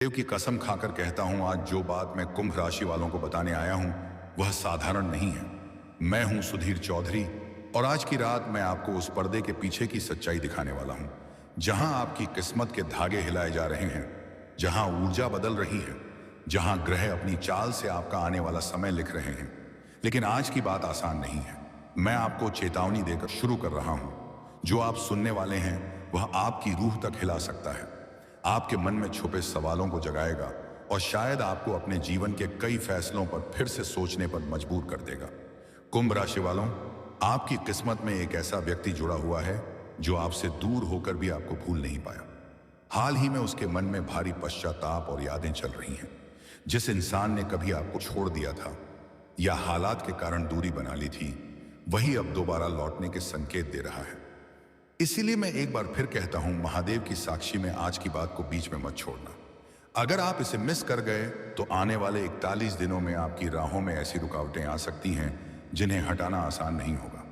देव की कसम खाकर कहता हूं, आज जो बात मैं कुंभ राशि वालों को बताने आया हूं वह साधारण नहीं है। मैं हूं सुधीर चौधरी और आज की रात मैं आपको उस पर्दे के पीछे की सच्चाई दिखाने वाला हूं, जहां आपकी किस्मत के धागे हिलाए जा रहे हैं, जहां ऊर्जा बदल रही है, जहां ग्रह अपनी चाल से आपका आने वाला समय लिख रहे हैं। लेकिन आज की बात आसान नहीं है। मैं आपको चेतावनी देकर शुरू कर रहा हूं। जो आप सुनने वाले हैं वह आपकी रूह तक हिला सकता है, आपके मन में छुपे सवालों को जगाएगा और शायद आपको अपने जीवन के कई फैसलों पर फिर से सोचने पर मजबूर कर देगा। कुंभ राशि वालों, आपकी किस्मत में एक ऐसा व्यक्ति जुड़ा हुआ है जो आपसे दूर होकर भी आपको भूल नहीं पाया। हाल ही में उसके मन में भारी पश्चाताप और यादें चल रही हैं। जिस इंसान ने कभी आपको छोड़ दिया था या हालात के कारण दूरी बना ली थी, वही अब दोबारा लौटने के संकेत दे रहा है। इसीलिए मैं एक बार फिर कहता हूं, महादेव की साक्षी में आज की बात को बीच में मत छोड़ना। अगर आप इसे मिस कर गए तो आने वाले 41 दिनों में आपकी राहों में ऐसी रुकावटें आ सकती हैं जिन्हें हटाना आसान नहीं होगा।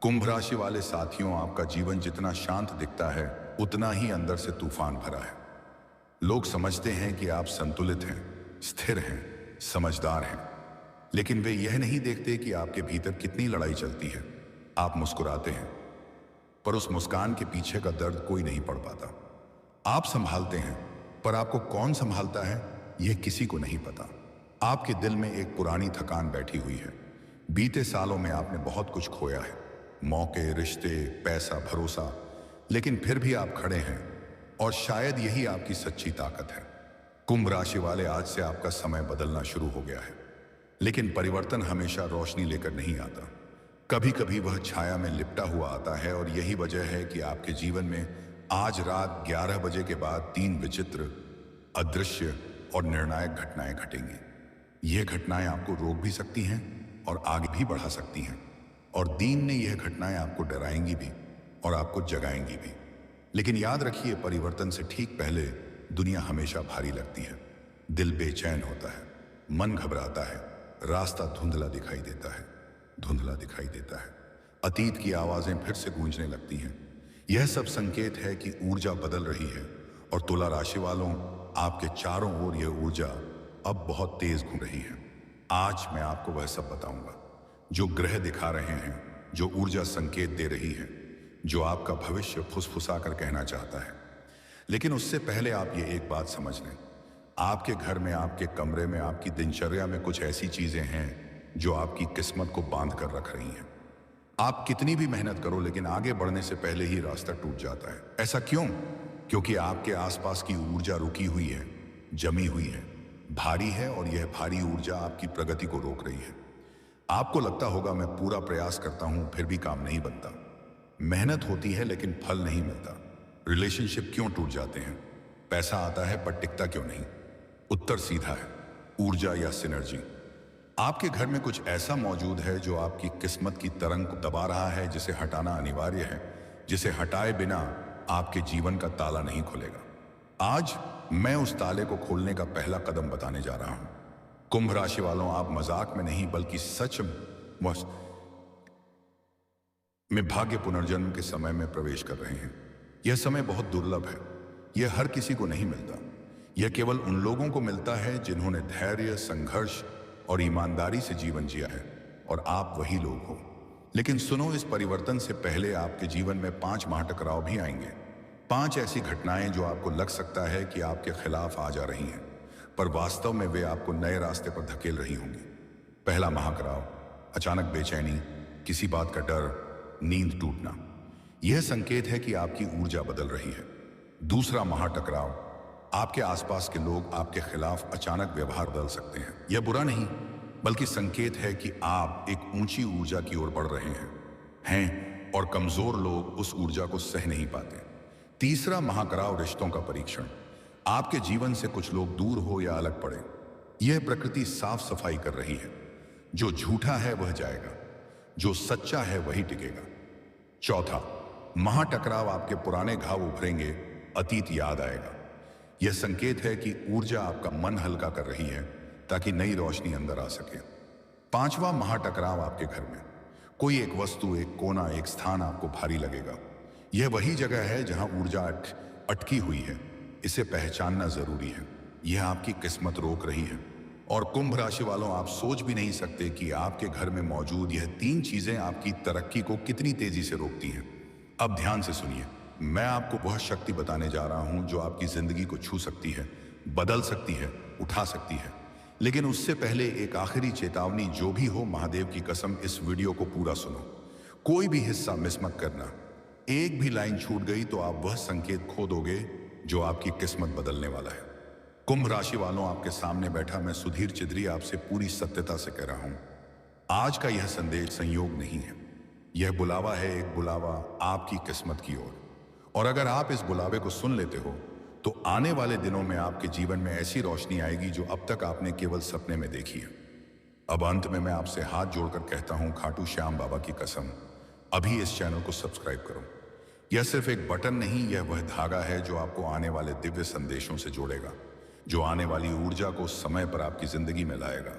कुंभ राशि वाले साथियों, आपका जीवन जितना शांत दिखता है उतना ही अंदर से तूफान भरा है। लोग समझते हैं कि आप संतुलित हैं, स्थिर हैं, समझदार हैं, लेकिन वे यह नहीं देखते कि आपके भीतर कितनी लड़ाई चलती है। आप मुस्कुराते हैं पर उस मुस्कान के पीछे का दर्द कोई नहीं पढ़ पाता। आप संभालते हैं पर आपको कौन संभालता है यह किसी को नहीं पता। आपके दिल में एक पुरानी थकान बैठी हुई है। बीते सालों में आपने बहुत कुछ खोया है, मौके, रिश्ते, पैसा, भरोसा, लेकिन फिर भी आप खड़े हैं और शायद यही आपकी सच्ची ताकत है। कुंभ राशि वाले, आज से आपका समय बदलना शुरू हो गया है, लेकिन परिवर्तन हमेशा रोशनी लेकर नहीं आता। कभी कभी वह छाया में लिपटा हुआ आता है और यही वजह है कि आपके जीवन में आज रात 11 बजे के बाद 3 विचित्र, अदृश्य और निर्णायक घटनाएं घटेंगी। यह घटनाएं आपको रोक भी सकती हैं और आगे भी बढ़ा सकती हैं, और दिन ने यह घटनाएं आपको डराएंगी भी और आपको जगाएंगी भी। लेकिन याद रखिए, परिवर्तन से ठीक पहले दुनिया हमेशा भारी लगती है। दिल बेचैन होता है, मन घबराता है, रास्ता धुंधला दिखाई देता है, धुंधला दिखाई देता है। अतीत की आवाजें फिर से गूंजने लगती हैं। यह सब संकेत है कि ऊर्जा बदल रही है। और तुला राशि वालों, आपके चारों ओर यह ऊर्जा अब बहुत तेज घूम रही है। आज मैं आपको वह सब बताऊंगा जो ग्रह दिखा रहे हैं, जो ऊर्जा संकेत दे रही है, जो आपका भविष्य फुसफुसा कर कहना चाहता है। लेकिन उससे पहले आप ये एक बात समझ लें, आपके घर में, आपके कमरे में, आपकी दिनचर्या में कुछ ऐसी चीजें हैं जो आपकी किस्मत को बांध कर रख रही हैं। आप कितनी भी मेहनत करो, लेकिन आगे बढ़ने से पहले ही रास्ता टूट जाता है। ऐसा क्यों? क्योंकि आपके आसपास की ऊर्जा रुकी हुई है, जमी हुई है, भारी है, और यह भारी ऊर्जा आपकी प्रगति को रोक रही है। आपको लगता होगा, मैं पूरा प्रयास करता हूं फिर भी काम नहीं बनता। मेहनत होती है लेकिन फल नहीं मिलता। रिलेशनशिप क्यों टूट जाते हैं? पैसा आता है पर टिकता क्यों नहीं? उत्तर सीधा है, ऊर्जा या सिनर्जी। आपके घर में कुछ ऐसा मौजूद है जो आपकी किस्मत की तरंग को दबा रहा है, जिसे हटाना अनिवार्य है, जिसे हटाए बिना आपके जीवन का ताला नहीं खुलेगा। आज मैं उस ताले को खोलने का पहला कदम बताने जा रहा हूं। कुंभ राशि वालों, आप मजाक में नहीं बल्कि सच में भाग्य पुनर्जन्म के समय में प्रवेश कर रहे हैं। यह समय बहुत दुर्लभ है। यह हर किसी को नहीं मिलता। यह केवल उन लोगों को मिलता है जिन्होंने धैर्य, संघर्ष और ईमानदारी से जीवन जिया है, और आप वही लोग हो। लेकिन सुनो, इस परिवर्तन से पहले आपके जीवन में 5 महाटकराव भी आएंगे। 5 ऐसी घटनाएं जो आपको लग सकता है कि आपके खिलाफ आ जा रही हैं, पर वास्तव में वे आपको नए रास्ते पर धकेल रही होंगी। पहला महाकराव, अचानक बेचैनी, किसी बात का डर, नींद टूटना। यह संकेत है कि आपकी ऊर्जा बदल रही है। दूसरा महाटकराव, आपके आसपास के लोग आपके खिलाफ अचानक व्यवहार बदल सकते हैं। यह बुरा नहीं बल्कि संकेत है कि आप एक ऊंची ऊर्जा की ओर बढ़ रहे हैं और कमजोर लोग उस ऊर्जा को सह नहीं पाते। तीसरा महाकराव, रिश्तों का परीक्षण। आपके जीवन से कुछ लोग दूर हो या अलग पड़े। यह प्रकृति साफ सफाई कर रही है। जो झूठा है वह जाएगा, जो सच्चा है वही टिकेगा। चौथा महाटकराव, आपके पुराने घाव उभरेंगे, अतीत याद आएगा। यह संकेत है कि ऊर्जा आपका मन हल्का कर रही है ताकि नई रोशनी अंदर आ सके। पांचवा महाटकराव, आपके घर में कोई एक वस्तु, एक कोना, एक स्थान आपको भारी लगेगा। यह वही जगह है जहां ऊर्जा अटकी हुई है। इसे पहचानना जरूरी है। यह आपकी किस्मत रोक रही है। और कुंभ राशि वालों, आप सोच भी नहीं सकते कि आपके घर में मौजूद यह 3 चीजें आपकी तरक्की को कितनी तेजी से रोकती हैं। अब ध्यान से सुनिए, मैं आपको वह शक्ति बताने जा रहा हूं जो आपकी जिंदगी को छू सकती है, बदल सकती है, उठा सकती है। लेकिन उससे पहले एक आखिरी चेतावनी, जो भी हो, महादेव की कसम, इस वीडियो को पूरा सुनो। कोई भी हिस्सा मिस मत करना। एक भी लाइन छूट गई तो आप वह संकेत खो दोगे जो आपकी किस्मत बदलने वाला है। कुंभ राशि वालों, आपके सामने बैठा मैं सुधीर चिद्री आपसे पूरी सत्यता से कह रहा हूं, आज का यह संदेश संयोग नहीं है। यह बुलावा है, एक बुलावा आपकी किस्मत की ओर। और अगर आप इस बुलावे को सुन लेते हो तो आने वाले दिनों में आपके जीवन में ऐसी रोशनी आएगी जो अब तक आपने केवल सपने में देखी है। अब अंत में मैं आपसे हाथ जोड़कर कहता हूं, खाटू श्याम बाबा की कसम, अभी इस चैनल को सब्सक्राइब करो। यह सिर्फ एक बटन नहीं, यह वह धागा है जो आपको आने वाले दिव्य संदेशों से जोड़ेगा, जो आने वाली ऊर्जा को समय पर आपकी जिंदगी में लाएगा,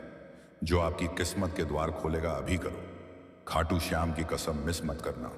जो आपकी किस्मत के द्वार खोलेगा। अभी करो, खाटू श्याम की कसम, मिस मत करना।